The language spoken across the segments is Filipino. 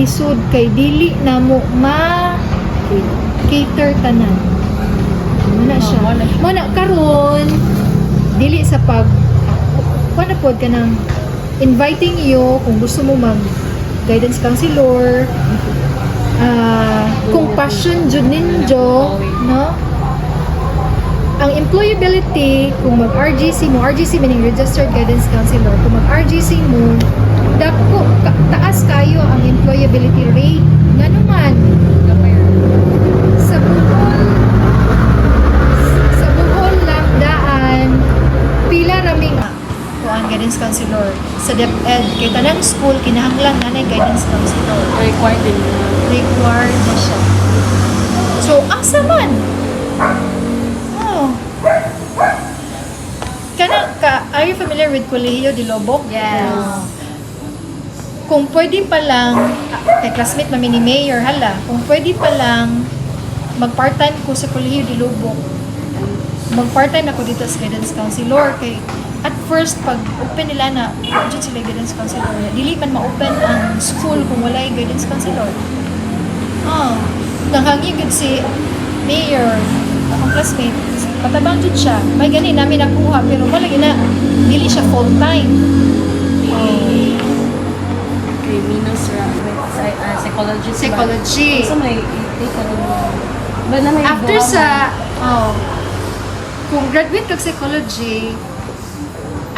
Isud kay dili na mo ma cater tanan. Muna siya. Muna karon dili sa pag kuan pod ka nang inviting you kung gusto mo mag guidance counselor, kung passion jud ninyo, no? Ang employability, kung mag-RGC mo, RGC meaning Registered Guidance Counselor, kung mag-RGC mo, dako, taas kayo ang employability rate. Nga naman, sa buhol lang daan, pila raming ang guidance counselor sa DepEd. Kaya tanang school, kinahanglang nanay guidance counselor. Required din. Required na siya. So, asa man? Are you familiar with Colegio de Lobo? Yes. Kung pwede pa lang, kay classmate mami ni Mayor, hala, kung pwede pa lang, mag-part-time ko sa Colegio de Lobo. Mag-part-time ako dito sa guidance counselor. Kay, at first, pag open nila na, dyan sila guidance counselor, dili man ma-open ang school kung wala yung guidance counselor. Nangangigid si Mayor, akong classmate, patabang dyan siya. May gani namin nakuha, pero wala na, dili siya full-time. Okay, Minos psychology. Psychology. So may take ba na may After sa, kung graduate ka psychology,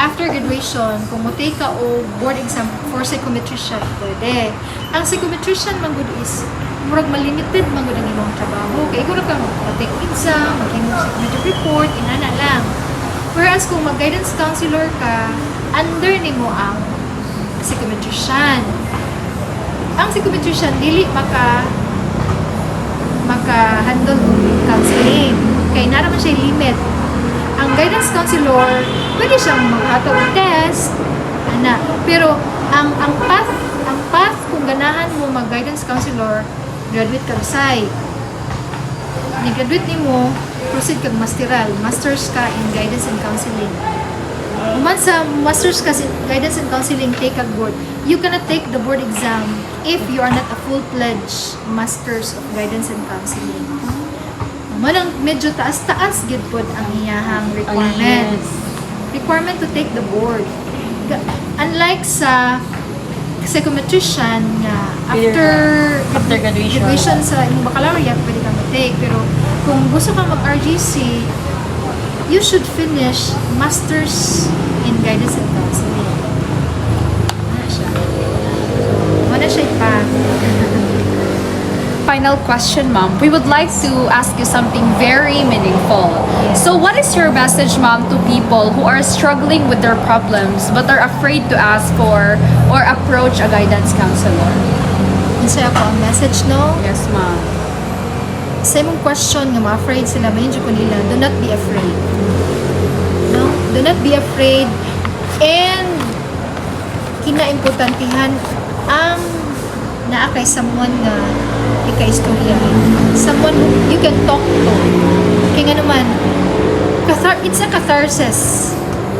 after graduation, kung mo-take ka o board exam for psychometrician, pwede. Ang psychometrician man good is, murag malimited man good ang imong trabaho. Kaya kung ka mag-take exam, mag-imong psychometric report, inana lang. Whereas kung mag-guidance counselor ka, under ni mo ang psychometrician. Ang psychometrician, dili maka-handle ng counseling. Kaya naraman siya limit. Ang guidance counselor, pwede siyang maghatag ng test, pero ang path kung ganahan mo mag-guidance counselor, graduate ka sa ni-graduate nimo, proceed kag masters ka in guidance and counseling. Once sa masters ka in guidance and counseling, take a board. You cannot take the board exam if you are not a full-fledged masters of guidance and counseling. Manang medyo taas-taas gid pod ang iyahang requirement. Requirement to take the board. Unlike sa psychometrician nga after graduation sa imong baccalaureate pwede ka mag-take, pero kung gusto ka mag-RGC, you should finish masters in guidance and counseling. Mana siya pa. Final question, Mom. We would like to ask you something very meaningful. So what is your message, Mom, to people who are struggling with their problems but are afraid to ask for or approach a guidance counselor? Insaya ko ang message, no? Yes, Mom. Sa imong question nga ma-afraid sila, mahinjo ko nila, do not be afraid. No? Do not be afraid. And kinaimportantihan ang naa kay someone nga ika-istorya. Someone who you can talk to. Kaya nga naman, it's a catharsis.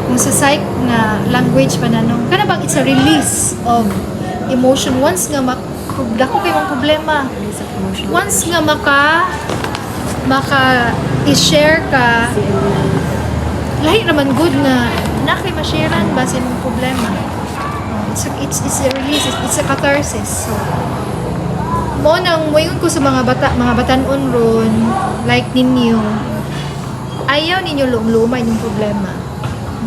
Kung sa psych na language pa nanong, kana bang it's a release of emotion. Once nga dako kay mong problema. Once nga maka-i-share ka, lahi naman good na kay ma-sharean ba sa imong problema. It's a release, it's a catharsis. So, mo nang moingon ko sa mga batanon ron, like ninyo, ayaw ninyo lumay yung problema.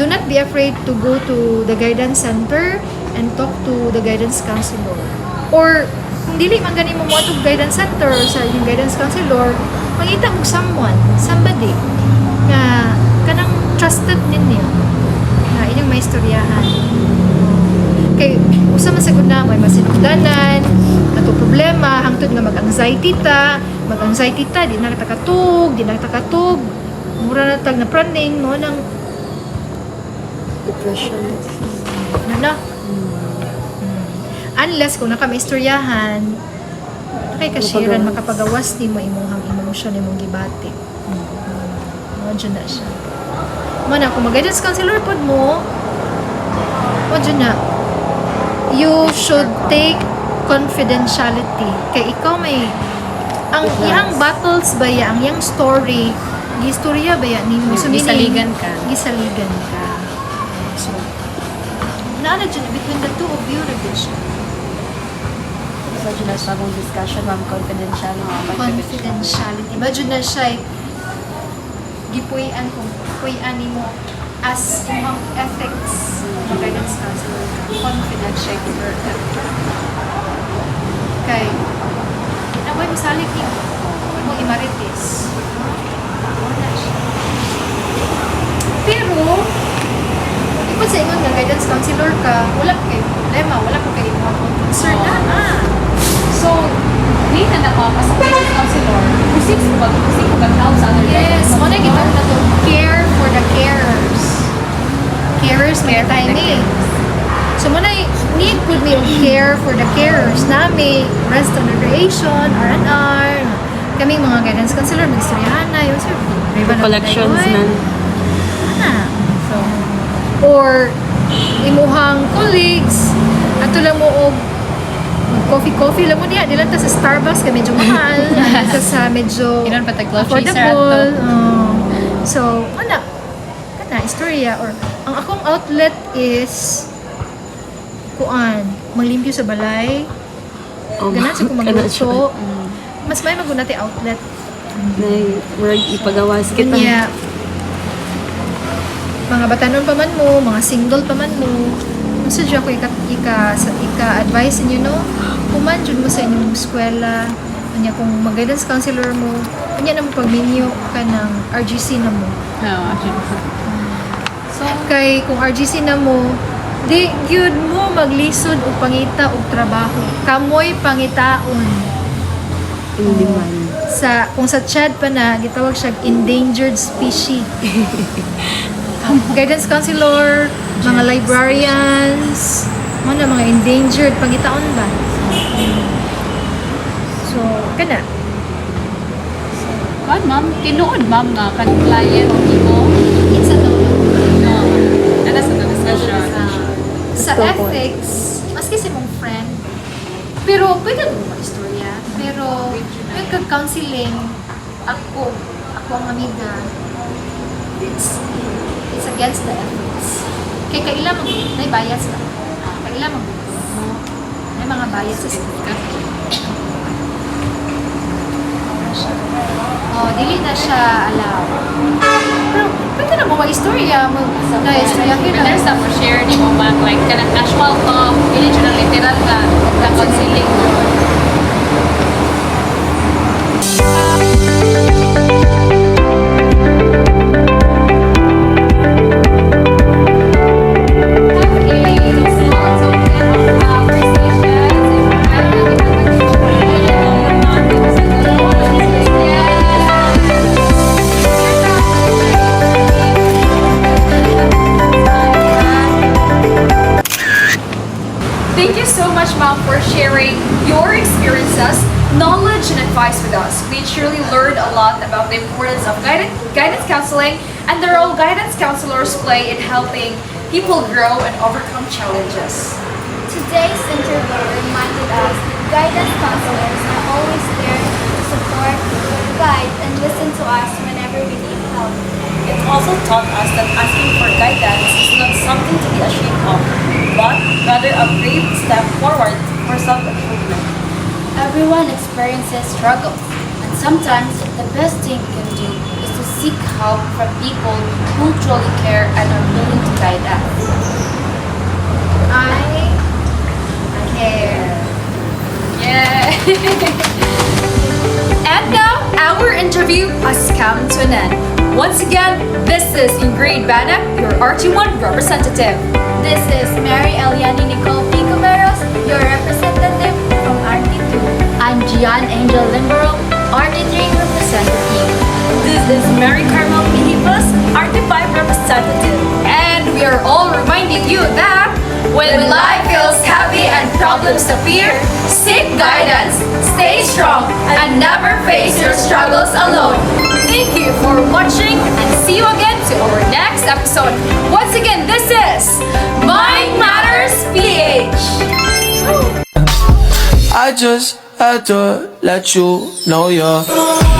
Do not be afraid to go to the guidance center and talk to the guidance counselor. Or, kung dili man gani mo mo itong guidance center or sa yung guidance counselor, mangita mo somebody, nga kanang trusted ninyo, na inyong may istoryahan. Kay usa man sagud na may masinugdanan, nato problema hangtod nga mag-anxiety ta, di na takatug, mura na tag na praning mo nang Depression. Unless kung naka may istoryahan, kay kashiran makapagawas ni mo imong emotion imong gibati. Mo dyan na siya. Mo na kung mag-guidance counselor pod mo, dyan na, you should take confidentiality. Kay ikaw may ang iyang battles ba ya, ang iyang story, gistorya ba ya ni mo Gisaligan ka. Gisaligan ka. So, naala dyan between the two of you revision. So, dyan na sa mong discussion, ma'am, confidential, no? Confidentiality. Ba dyan na siya gipuyan kung puyan ni mo as imong ethics ng guidance counselor ka. Confidential kay naway masalik ni mo imarites. Wala siya. Pero ipag sa ingon nga guidance counselor ka, wala kay problema, wala ko kay mga concern na. So, hindi na ako as a guidance counselor, receive ko help sa other Yes, mo na kita na to care for the carers. Carers may tayo ni. So mo na need could me care for the carers na may rest and recreation, R&R. Kaming mga guidance counselor, mag-istoryahan na yun. Sir, Collections na. na. So, or imuhang colleagues, ato lang mo og coffee lang mo niya. Di lang ta sa Starbucks ka medyo mahal. Sa sa medyo Ilan pa tag-club chaser affordable. ato. So, kana istorya or ang akong outlet is kuan, maglimpyo sa balay. Ganun sa kung magluto. Mas may magunati outlet. Word ipagawas kita. Kanya, mga batanon pa man mo, mga single pa man mo, gusto dyan ako ika-advise inyo, no? Kuman dyan mo sa inyong eskwela, kanya kung mag-guidance counselor mo, kanya na mo pag-menu ka ng RGC na mo. So, Kay kung RGC na mo, di gyud mo maglisod o pangita og trabaho. Kamoy pangitaon. Hindi man. Kung sa Chad pa na gitawag siya endangered species. Guidance counselor, mga librarians, mga endangered pangitaon ba? So, kana. kan ma'am, tinuod ma'am nga kan client o imo. It's a no. No. Ano sa discussion? Sa ethics, maski si mong friend, pero pwede mo mag-istorya. Pero yung kag-counseling, ako ang amiga, it's against the ethics. Kaya kaila may bias ka. Kaila mo. May mga biases ka. Oh, dili na siya allow. Pero pwede na mo mag-istorya mo. Guys, kaya But there's some share ni mo ma'am, like kanang casual talk, hindi siya ng literal na counseling. Thank you so much, Mom, for sharing your experiences, knowledge, and advice with us. We truly learned a lot about the importance of guidance counseling and the role guidance counselors play in helping people grow and overcome challenges. Today's interview reminded us that guidance counselors are always there to support, guide, and listen to us whenever we need help. It also taught us that asking for guidance is not something to be ashamed of, but rather a brave step forward for self-improvement. Everyone experiences struggles, and sometimes the best thing we can do is to seek help from people who truly care and are willing to guide us. I care. Yeah. And now, our interview has come to an end. Once again, this is Ingrid Banak, your RT1 representative. This is Mary Eliani Nicole Picoveros, your representative from RT2. I'm Gian Angel Limbero, RT3 representative. This is Mary Carmel Mihibas, RT5 representative. And we are all reminding you that when life feels heavy and problems appear, seek guidance, stay strong, and never face your struggles alone. Thank you for watching and see you again to our next episode. Once again, this is Mind Matters PH. I just had to let you know you're